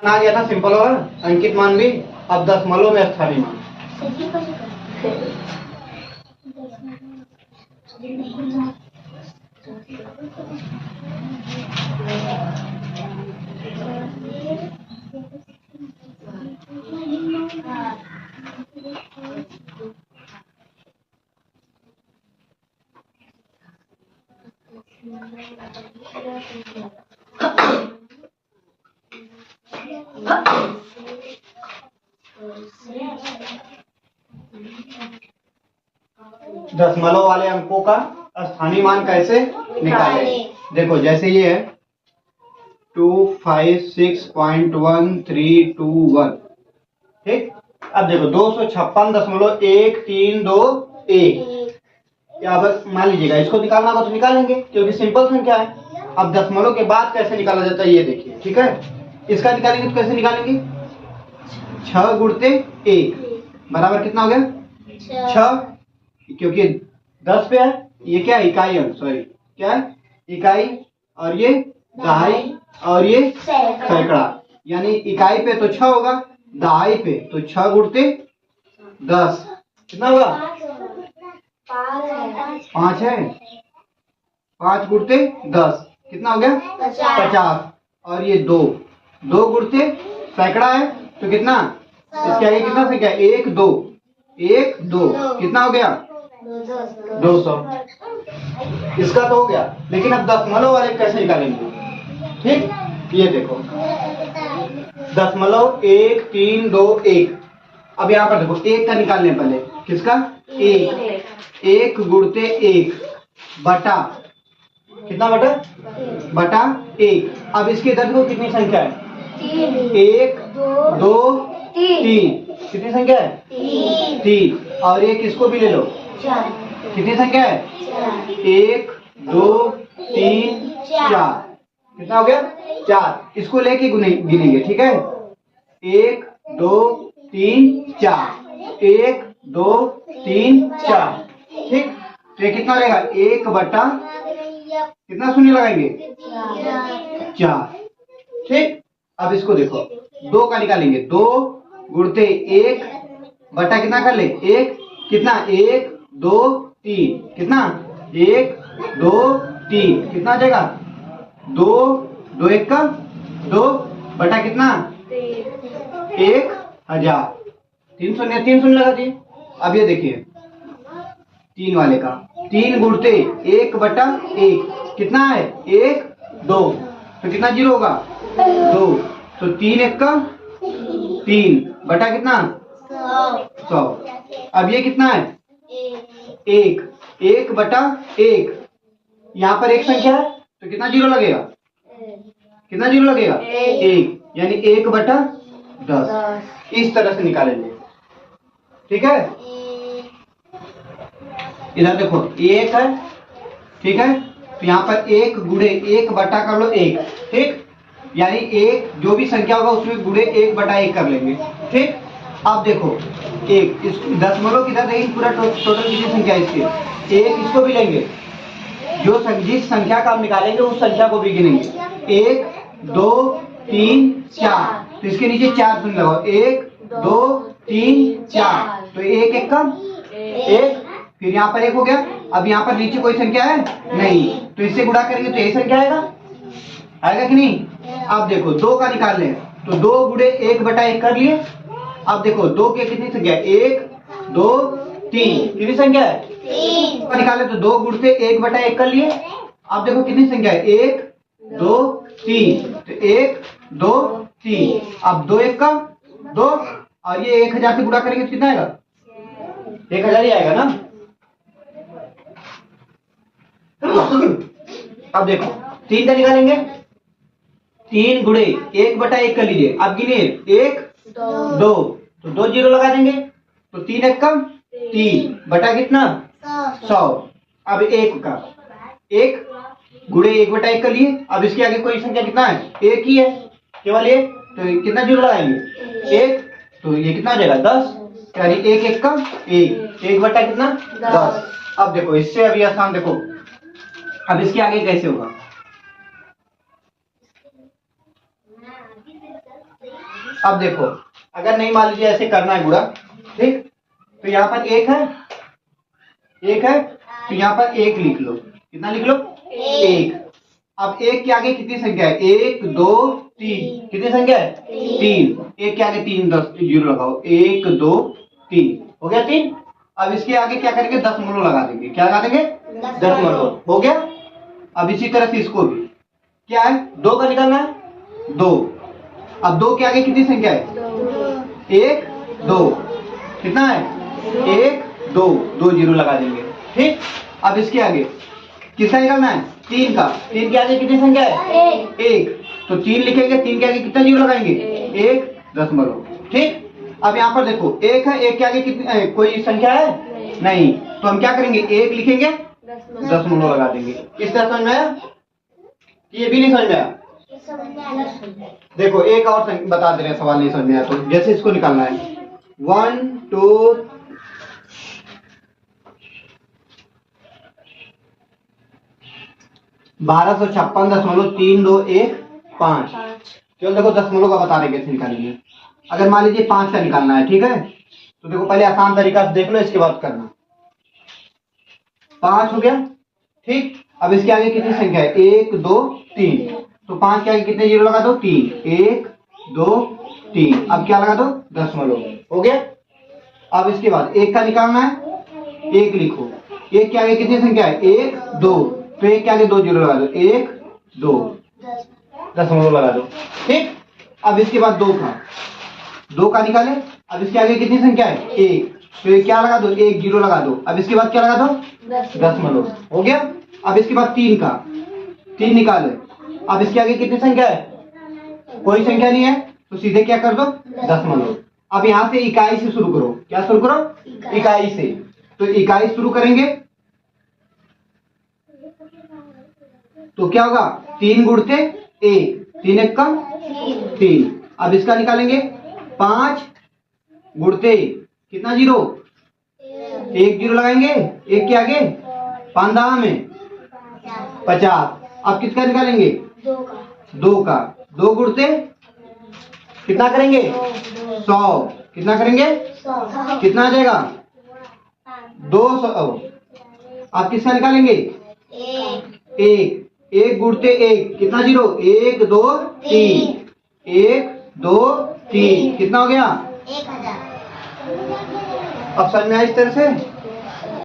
आ गया था सिंपल वाला अंकित मान भी। अब दशमलव में स्थानीय मान। दशमलव वाले अंकों का स्थानीय मान कैसे निकालें? देखो जैसे ये है 256.1321, ठीक। अब देखो 256.1321, या बस मान लीजिएगा इसको निकालना होगा तो निकालेंगे क्योंकि सिंपल संख्या है। अब दशमलव के बाद कैसे निकाला जाता है ये देखिए, ठीक है। इसका निकालेंगे तो कैसे निकालेंगे? 6 गुणते 1 बराबर कितना हो गया? 6, क्योंकि 10 पे है, ये क्या है? इकाई अंक, सॉरी क्या है? इकाई, और ये दहाई, और ये सैकड़ा। यानी इकाई पे तो 6 होगा, दहाई पे तो 6 गुणते 10 कितना होगा? 5 है, 5 गुणते 10 कितना हो गया? 50। और ये 2 गुणते सैकड़ा है तो कितना? इसके आगे कितना संख्या है? 1 2 कितना हो गया? 200। इसका तो हो गया, लेकिन अब दशमलव वाले कैसे निकालेंगे? ठीक, ये देखो दशमलव 1 3 2 1। अब यहाँ पर देखो 1 का निकालने पहले। किसका? 1 गुणते 1 बटा कितना? बटा 1। अब इसके इधर देखो कितनी संख्या है? 1 2 3। कितनी संख्या है? 3। और एक इसको भी ले लो, कितनी संख्या है? 1 2 3 4। कितना हो गया? 4। इसको लेके गिनेंगे, ठीक है। 1 2 3 4, 1 2 3 4, ठीक। तो ये कितना रहेगा? 1 बटा कितना शून्य लगाएंगे? 4, ठीक। अब इसको देखो 2 का निकालेंगे। 2 गुणते 1 बटा कितना कर ले? 1 कितना? 1 2 3 कितना? 1 2 3 कितना आ जाएगा? 2 2 1 का 2 बटा कितना? 1000। 3 शून्य लगा दिए। अब ये देखिए 3 वाले का 3 गुणते 1 बटा 1 कितना है? 1 2 तो कितना जीरो होगा? 2। तो 3 1 का 3 बटा कितना? 100। अब ये कितना है? 1 बटा 1। यहाँ पर एक संख्या है तो कितना जीरो लगेगा? कितना जीरो लगेगा? 1, यानी 1 बटा 10। इस तरह से निकालेंगे, ठीक है। इधर देखो ये 1 है, ठीक है। तो यहाँ पर 1 गुणे 1 बटा कर लो 1, ठीक। यानी 1 जो भी संख्या होगा उसमें गुणे 1 बटा 1 कर लेंगे, ठीक। अब देखो 1 इस दशमलव किधर देंगे? पूरा टोटल कितनी संख्या है इसकी? 1 इसको भी लेंगे, जिस संख्या का हम निकालेंगे उस संख्या को भी गिनेंगे। 1 2 3 4, तो इसके नीचे 4 शून्य लगाओ। 1 2 3 4, तो 1 1 का 1, फिर यहाँ पर 1 हो गया। अब यहाँ पर नीचे कोई संख्या है नहीं, तो इससे गुणा करेंगे तो यही संख्या आएगा कि नहीं? अब देखो 2 का निकाल लें तो 2 गुणे 1 बटा 1 कर लिए। अब देखो 2 के कितनी संख्या है? 1 2 3 कितनी संख्या है? 3 निकाले तो 2 गुणते 1 बटा 1 कर लिए। अब देखो कितनी संख्या है? 1 2 3, तो 1 2 3। अब 2 1 का 2, और ये 1000 से गुणा करेंगे तो कितना आएगा? 1000 ही आएगा ना। अब देखो 3 का निकालेंगे। 3 गुणे 1 बटा 1 कर लीजिए। अब गिनिए 1 2, तो 2 जीरो लगा देंगे। तो 3 1 का 3 बटा कितना? 100। अब 1 का 1 गुणे 1 बटा 1 कर लिए। अब इसके आगे कोई संख्या कितना है? 1 ही है, केवल 1। तो कितना जीरो लगाएंगे? 1, तो ये कितना हो जाएगा? 10। यानी 1 1 का 1 बटा कितना? 10। अब देखो इससे अभी आसान देखो, अब इसके आगे कैसे होगा? अब देखो, अगर नहीं मान लीजिए ऐसे करना है गुणा, ठीक, तो यहाँ पर एक है, तो यहाँ पर एक लिख लो। कितना लिख लो? एक। अब एक के आगे कितनी संख्या है? 1 2 3। कितनी संख्या है? 3। एक के आगे 3 10 जीरो लगाओ। 1 2 3 हो गया 3। अब इसके आगे क्या करेंगे? दशमलव लगा देंगे। क्या लगा देंगे? दशमलव। हो गया। अब इसी तरह से इसको भी क्या है? 2 का निकालना है, 2। अब 2 के आगे कितनी संख्या है? 1 2। कितना है? 1 2 2 जीरो लगा देंगे, ठीक। अब इसके आगे किसका निकालना है? 3 का। 3 के आगे कितनी संख्या है? 1। तो 3 लिखेंगे, 3 के आगे कितना जीरो लगाएंगे? 1 दशमलव, ठीक। अब यहाँ पर देखो, 1 है, 1 के आगे कितनी कोई संख्या है? नहीं। तो हम क्या करेंगे? 1 लिखेंगे, दशमलव लगा देंगे। इस तरह समझ में आया? ये भी नहीं समझ में आया? देखो एक और बता दे रहे हैं, सवाल नहीं समझ में आया तो जैसे इसको निकालना है 1 2 1256.321 केवल देखो दशमलव का बता रहे कैसे निकालेंगे। अगर मान लीजिए 5 का निकालना है, ठीक है, तो देखो पहले आसान तरीका से देख लो, इसके बाद करना। 5 हो गया, ठीक। अब इसके आगे कितनी संख्या है? 1 2 3। तो 5 के आगे कितने जीरो लगा दो? 3। 1 2 3। अब क्या लगा दो? दशमलव। हो गया। अब इसके बाद 1 का निकालना है, 1 लिखो। 1 के आगे कितनी संख्या है? 1 2। तो 1 के आगे 2 जीरो लगा दो। 1 2 दशमलव लगा दो, ठीक। अब इसके बाद 2 का निकाले। अब इसके आगे कितनी संख्या है? 1। तो ये क्या लगा दो? 1 जीरो लगा दो। अब इसके बाद क्या लगा दो? दशमलव। हो गया। अब इसके बाद 3 निकाले। अब इसके आगे कितनी संख्या है? कोई संख्या नहीं है, तो सीधे क्या कर दो? दशमलव। अब यहाँ से इकाई से शुरू करो। क्या शुरू करो? इकाई से। तो इकाई शुरू करेंगे तो क्या होगा? 3 गुणते 1, 3 1 का 3। अब इसका निकालेंगे 5 गुणते कितना जीरो? 1 जीरो लगाएंगे। 1 के आगे 5 दावा में 50। अब किसका निकालेंगे? 2 का। 2 गुणते कितना करेंगे? 100। कितना करेंगे? 100। कितना आ जाएगा? 200। आप किसका निकालेंगे? 1 गुणते 1 कितना जीरो? 1 2 3। 1 2 3 कितना हो गया? 1000। अब समझ में आया इस तरह से?